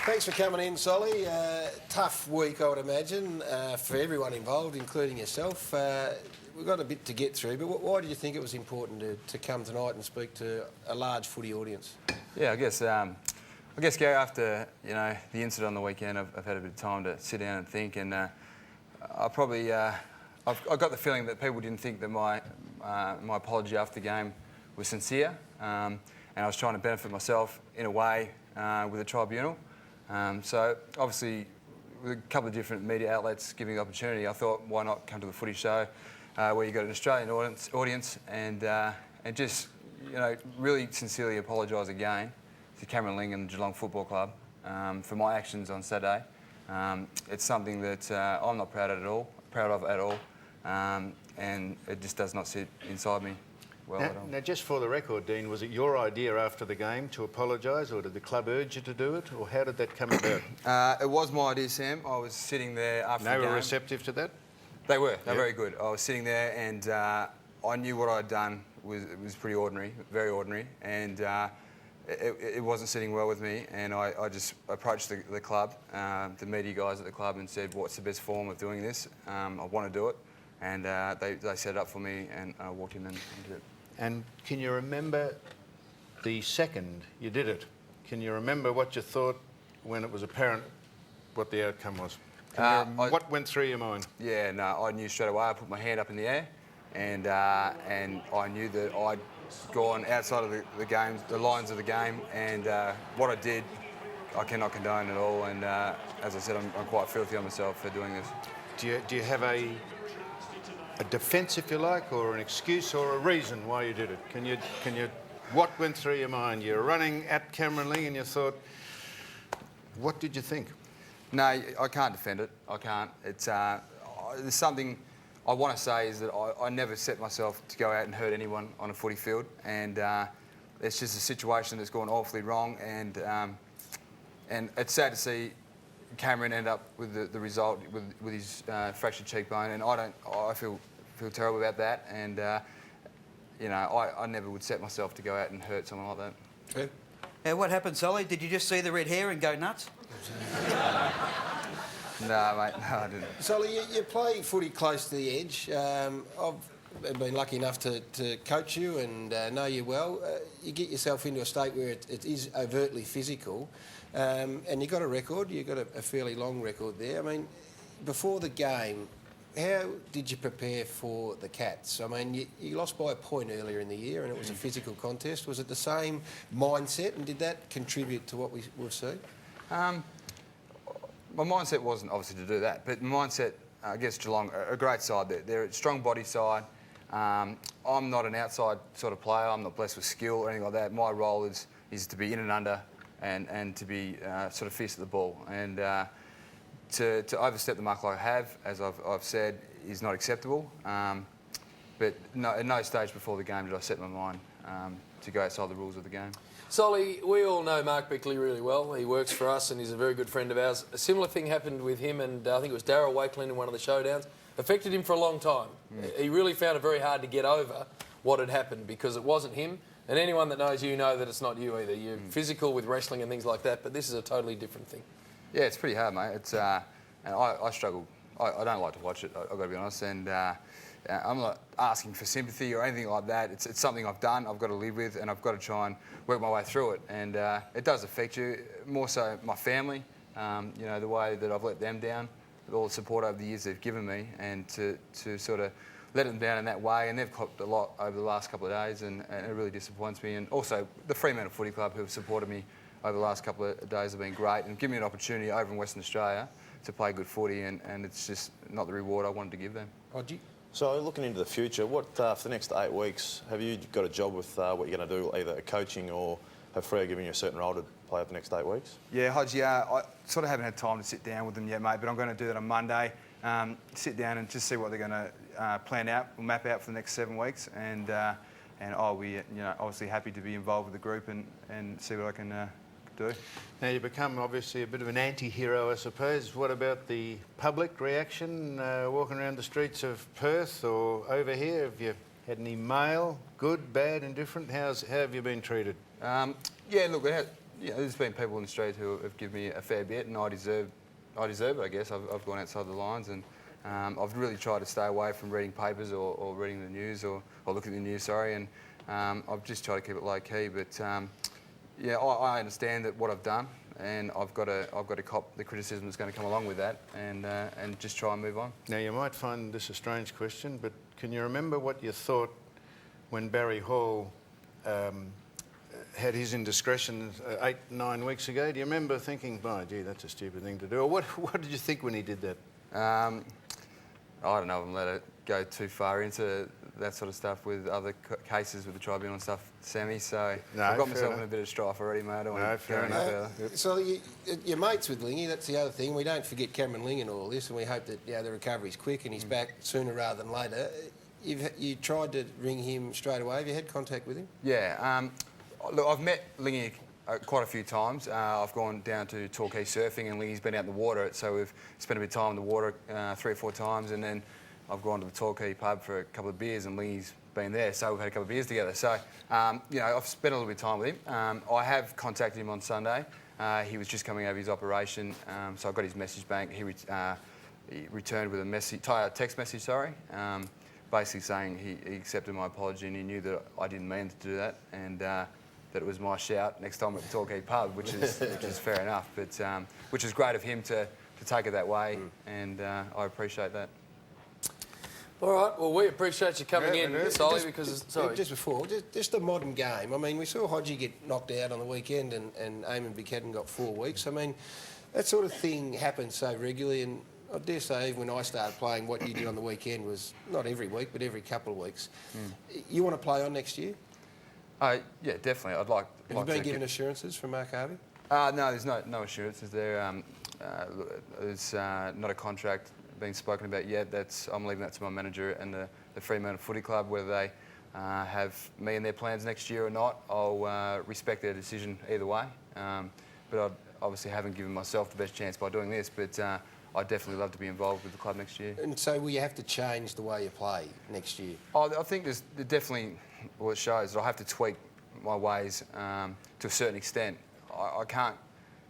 Thanks for coming in, Solly. Tough week, I would imagine, for everyone involved, including yourself. We've got a bit to get through, but why did you think it was important to come tonight and speak to a large footy audience? Yeah, I guess, Gary, after the incident on the weekend, I've had a bit of time to sit down and think, and I probably I've got the feeling that people didn't think that my apology after the game was sincere, and I was trying to benefit myself in a way with the tribunal. So obviously, with a couple of different media outlets giving the opportunity, I thought, why not come to the Footy Show, where you got an Australian audience, and just really sincerely apologise again to Cameron Ling and the Geelong Football Club for my actions on Saturday. It's something that I'm not proud of at all, and it just does not sit inside me well at all. Now, just for the record, Dean, was it your idea after the game to apologise, or did the club urge you to do it, or how did that come about? It was my idea, Sam. I was sitting there after the game. They were receptive to that? They were. They're very good. I was sitting there, and I knew what I'd done was pretty ordinary, very ordinary, and it wasn't sitting well with me. And I just approached the club, the media guys at the club, and said, "What's the best form of doing this? I want to do it." And they set it up for me, and I walked in and did it. And can you remember the second you did it? Can you remember what you thought when it was apparent what the outcome was? What went through your mind? Yeah, no, I knew straight away. I put my hand up in the air, and I knew that I'd gone outside of the game, the lines of the game, and what I did, I cannot condone at all. And as I said, I'm quite filthy on myself for doing this. Do you have a defence, if you like, or an excuse or a reason why you did it? Can you? What went through your mind? You're running at Cameron Ling, and you thought, what did you think? No, I can't defend it. I can't. There's something I want to say is that I never set myself to go out and hurt anyone on a footy field, and it's just a situation that's gone awfully wrong, and it's sad to see Cameron end up with the result with his fractured cheekbone, and I feel terrible about that, and I never would set myself to go out and hurt someone like that. True. What happened, Solly? Did you just see the red hair and go nuts? No, mate, no, I didn't. Solly, you play footy close to the edge. I've been lucky enough to coach you and know you well. You get yourself into a state where it is overtly physical, and you've got a record. You've got a fairly long record there. I mean, before the game, how did you prepare for the Cats? I mean, you lost by a point earlier in the year, and it was a physical contest. Was it the same mindset, and did that contribute to what we've seen? My mindset wasn't obviously to do that, but my mindset, I guess Geelong, a great side. They're a strong body side. I'm not an outside sort of player. I'm not blessed with skill or anything like that. My role is to be in and under and to be sort of fierce at the ball. And to overstep the mark like I have, as I've said, is not acceptable. But at no stage before the game did I set my mind to go outside the rules of the game. Solly, we all know Mark Bickley really well. He works for us and he's a very good friend of ours. A similar thing happened with him and I think it was Darryl Wakelin in one of the showdowns. Affected him for a long time. He really found it very hard to get over what had happened because it wasn't him. And anyone that knows you know that it's not you either. You're physical with wrestling and things like that, but this is a totally different thing. Yeah, it's pretty hard, mate. It's and I struggle. I don't like to watch it, I've got to be honest. And I'm not asking for sympathy or anything like that. It's something I've done, I've got to live with, and I've got to try and work my way through it. And it does affect you, more so my family, the way that I've let them down, with all the support over the years they've given me, and to sort of let them down in that way. And they've copped a lot over the last couple of days, and it really disappoints me. And also the Fremantle Footy Club, who have supported me over the last couple of days, have been great and given me an opportunity over in Western Australia to play good footy, and it's just not the reward I wanted to give them. So looking into the future, what for the next 8 weeks, have you got a job with what you're going to do, either coaching or have Freo given you a certain role to play over the next 8 weeks? Yeah, Hodge, I sort of haven't had time to sit down with them yet, mate, but I'm going to do that on Monday. Sit down and just see what they're going to plan out, or map out for the next 7 weeks, and I'll be obviously happy to be involved with the group and see what I can do. Now, you become obviously a bit of an anti-hero, I suppose. What about the public reaction walking around the streets of Perth or over here? Have you had any mail, good, bad, indifferent? How have you been treated? Yeah, look, there's been people in Australia who have given me a fair bit, and I deserve it, I guess. I've gone outside the lines, and I've really tried to stay away from reading papers or reading the news or looking at the news, and I've just tried to keep it low key. But I understand that what I've done, and I've got to cop the criticism that's going to come along with that, and just try and move on. Now, you might find this a strange question, but can you remember what you thought when Barry Hall had his indiscretions 8-9 weeks ago? Do you remember thinking, "Oh, gee, that's a stupid thing to do"? Or what did you think when he did that? I don't know if I'm let it go too far into that sort of stuff with other cases with the tribunal and stuff, Sammy. So No, I've got fair myself enough. in a bit of strife already, mate. I don't want to go fair any enough. further. So you're mates with Lingy, that's the other thing. We don't forget Cameron Ling and all this, and we hope that the recovery's quick and he's back sooner rather than later. You tried to ring him straight away. Have you had contact with him? Yeah. Look, I've met Lingy quite a few times. I've gone down to Torquay surfing, and Lingy's been out in the water, so we've spent a bit of time in the water 3 or 4 times, and then I've gone to the Torquay pub for a couple of beers, and Lingy's been there, so we've had a couple of beers together. So, I've spent a little bit of time with him. I have contacted him on Sunday. He was just coming over his operation, so I got his message back. He returned with a text message, basically saying he accepted my apology and he knew that I didn't mean to do that, and that it was my shout next time at the Torquay pub, which is fair enough. But which is great of him to take it that way, and I appreciate that. All right, well, we appreciate you coming in, Solly, because... Sorry. Just before, just the modern game. I mean, we saw Hodgie get knocked out on the weekend and Eamon Buchanan got 4 weeks. I mean, that sort of thing happens so regularly, and I dare say even when I started playing, what you did on the weekend was not every week, but every couple of weeks. You want to play on next year? Yeah, definitely. I'd like Have you been given assurances from Mark Harvey? No, there's no assurances there. There's not a contract being spoken about yet. I'm leaving that to my manager and the Fremantle Footy Club, whether they have me in their plans next year or not. I'll respect their decision either way. But I obviously haven't given myself the best chance by doing this, but I'd definitely love to be involved with the club next year. And so will you have to change the way you play next year? I think there's definitely, well, it shows that I have to tweak my ways to a certain extent. I can't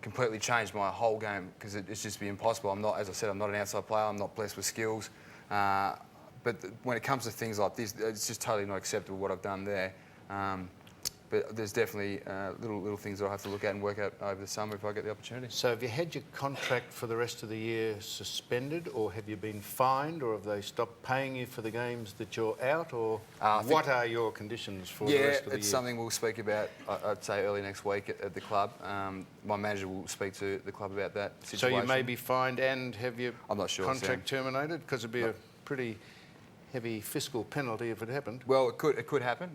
completely change my whole game because it's just be impossible. As I said, I'm not an outside player. I'm not blessed with skills. But when it comes to things like this, it's just totally not acceptable what I've done there. But there's definitely little things that I'll have to look at and work out over the summer if I get the opportunity. So have you had your contract for the rest of the year suspended, or have you been fined, or have they stopped paying you for the games that you're out, or what are your conditions for the rest of the year? Yeah, it's something we'll speak about, I'd say, early next week at the club. My manager will speak to the club about that situation. So you may be fined and have your I'm not sure, contract terminated? Because it'd be a pretty heavy fiscal penalty if it happened. Well, it could happen.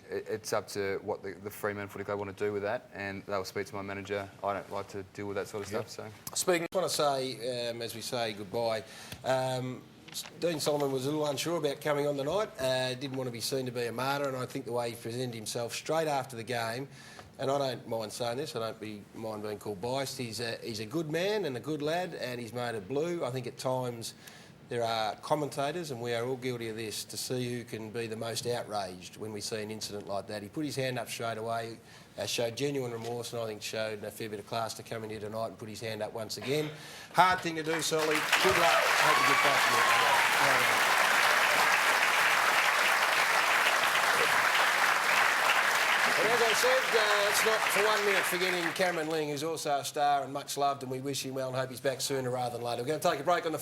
It's up to what the Fremantle Footy Club want to do with that, and they'll speak to my manager. I don't like to deal with that sort of stuff. So, Speaking, I want to say, as we say goodbye, Dean Solomon was a little unsure about coming on tonight. Didn't want to be seen to be a martyr, and I think the way he presented himself straight after the game, and I don't mind saying this, I don't mind being called biased. He's a good man and a good lad, and he's made it blue. I think at times there are commentators, and we are all guilty of this, to see who can be the most outraged when we see an incident like that. He put his hand up straight away, showed genuine remorse, and I think showed a fair bit of class to come in here tonight and put his hand up once again. Hard thing to do, Solly. Good luck. Hope you get back to it. And as I said, it's not for 1 minute forgetting Cameron Ling, who's also a star and much loved, and we wish him well and hope he's back sooner rather than later. We're going to take a break on the